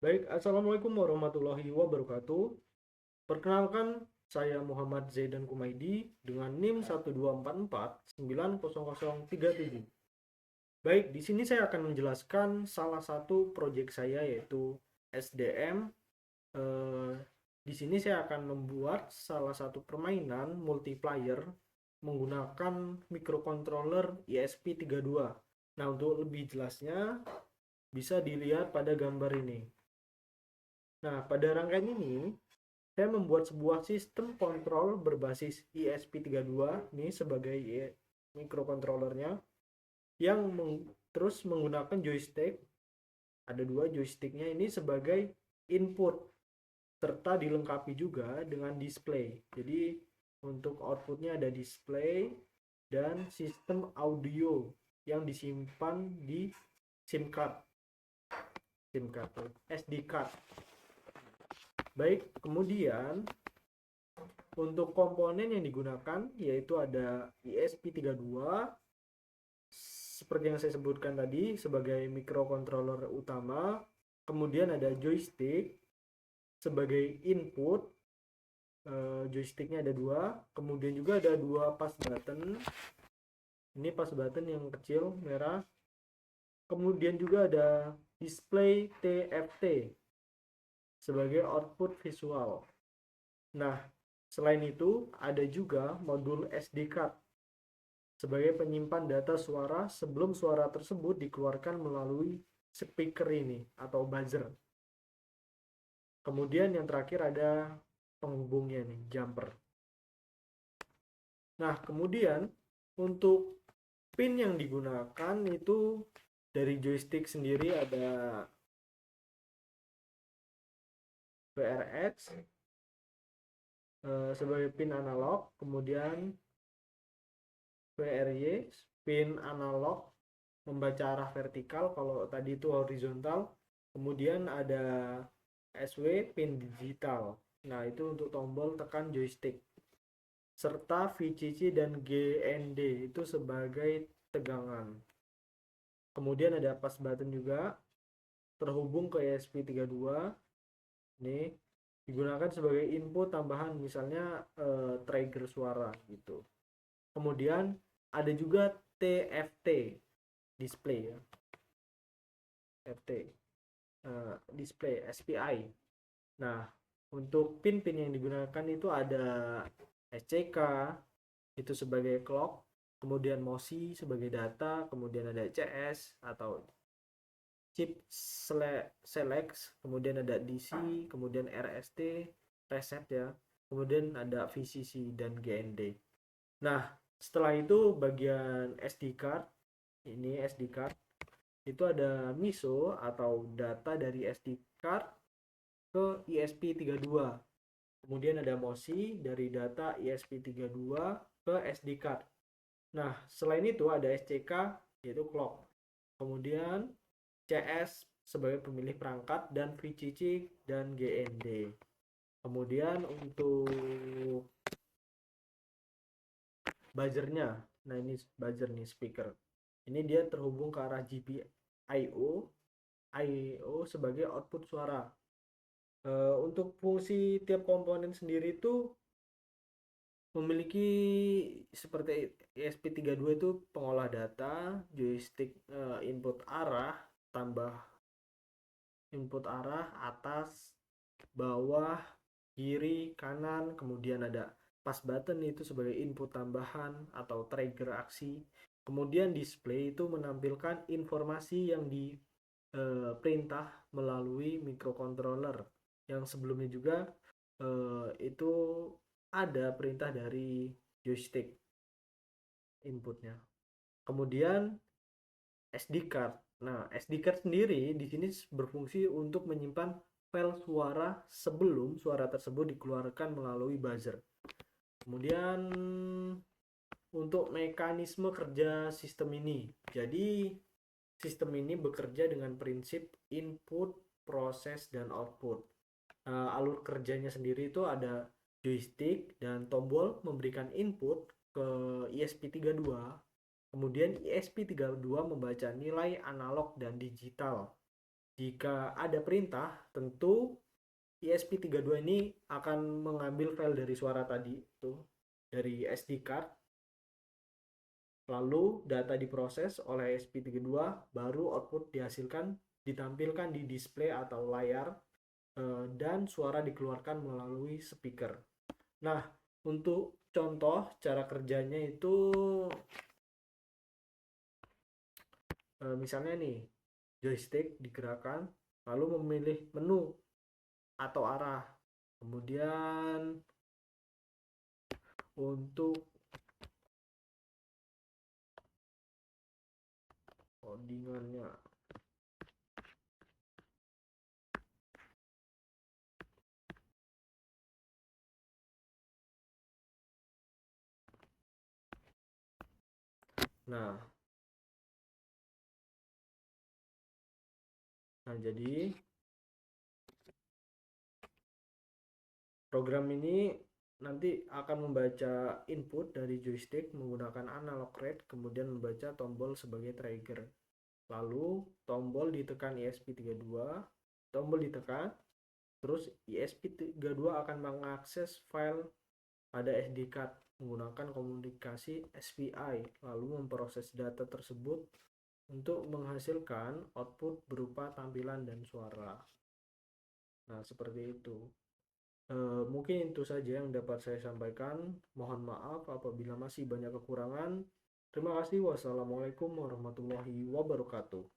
Baik, Assalamualaikum warahmatullahi wabarakatuh. Perkenalkan, saya Muhammad Zaidan Kumaidi dengan NIM 124490037. Baik, di sini saya akan menjelaskan salah satu proyek saya yaitu SDM. Eh, di sini saya akan membuat salah satu permainan multiplayer menggunakan microcontroller ESP32. Nah, untuk lebih jelasnya bisa dilihat pada gambar ini. Nah, pada rangkaian ini, saya membuat sebuah sistem kontrol berbasis ESP32 ini sebagai microcontrollernya yang terus menggunakan joystick. Ada dua joysticknya ini sebagai input serta dilengkapi juga dengan display. Jadi untuk outputnya ada display dan sistem audio yang disimpan di SIM card, SD card. Baik, kemudian untuk komponen yang digunakan yaitu ada ESP32 seperti yang saya sebutkan tadi sebagai microcontroller utama, kemudian ada joystick sebagai input, joysticknya ada dua, kemudian juga ada dua pas button, ini pas button yang kecil merah, kemudian juga ada display TFT sebagai output visual. Nah, selain itu ada juga modul SD card sebagai penyimpan data suara sebelum suara tersebut dikeluarkan melalui speaker ini atau buzzer. Kemudian yang terakhir ada penghubungnya nih, jumper. Nah, kemudian untuk pin yang digunakan itu dari joystick sendiri ada VRX sebagai pin analog, kemudian VRY pin analog membaca arah vertikal, kalau tadi itu horizontal. Kemudian ada SW pin digital. Nah, itu untuk tombol tekan joystick. Serta VCC dan GND itu sebagai tegangan. Kemudian ada pas button juga terhubung ke ESP32. Ini digunakan sebagai input tambahan misalnya trigger suara gitu. Kemudian ada juga TFT display ya. FT display SPI. Nah, untuk pin-pin yang digunakan itu ada SCK itu sebagai clock, kemudian MOSI sebagai data, kemudian ada CS atau chip select, kemudian ada DC, kemudian RST, reset ya, kemudian ada VCC dan GND. Nah, setelah itu bagian SD card, ini SD card, itu ada MISO atau data dari SD card ke ESP32. Kemudian ada MOSI dari data ESP32 ke SD card. Nah, selain itu ada SCK yaitu clock. Kemudian CS sebagai pemilih perangkat dan VCC dan GND. Kemudian untuk buzzernya, nah ini buzzer nih speaker. Ini dia terhubung ke arah GPIO, IO sebagai output suara. Untuk fungsi tiap komponen sendiri itu memiliki seperti ESP32 itu pengolah data, joystick input arah, tambah input arah atas, bawah, kiri, kanan, kemudian ada pas button itu sebagai input tambahan atau trigger aksi. Kemudian display itu menampilkan informasi yang diperintah melalui microcontroller yang sebelumnya juga itu ada perintah dari joystick inputnya. Kemudian SD card. Nah, SD card sendiri di sini berfungsi untuk menyimpan file suara sebelum suara tersebut dikeluarkan melalui buzzer. Kemudian untuk mekanisme kerja sistem ini. Jadi sistem ini bekerja dengan prinsip input, proses, dan output. Alur kerjanya sendiri itu ada joystick dan tombol memberikan input ke ESP32. Kemudian ESP32 membaca nilai analog dan digital. Jika ada perintah, tentu ESP32 ini akan mengambil file dari suara tadi itu dari SD card, lalu data diproses oleh ESP32, baru output dihasilkan, ditampilkan di display atau layar, dan suara dikeluarkan melalui speaker. Nah, untuk contoh cara kerjanya itu misalnya nih, joystick digerakkan lalu memilih menu atau arah. Kemudian untuk codingannya, nah jadi program ini nanti akan membaca input dari joystick menggunakan analog rate, kemudian membaca tombol sebagai trigger. Lalu tombol ditekan ESP32, tombol ditekan, terus ESP32 akan mengakses file pada SD card menggunakan komunikasi SPI, lalu memproses data tersebut untuk menghasilkan output berupa tampilan dan suara. Nah, seperti itu. Mungkin itu saja yang dapat saya sampaikan. Mohon maaf apabila masih banyak kekurangan. Terima kasih. Wassalamualaikum warahmatullahi wabarakatuh.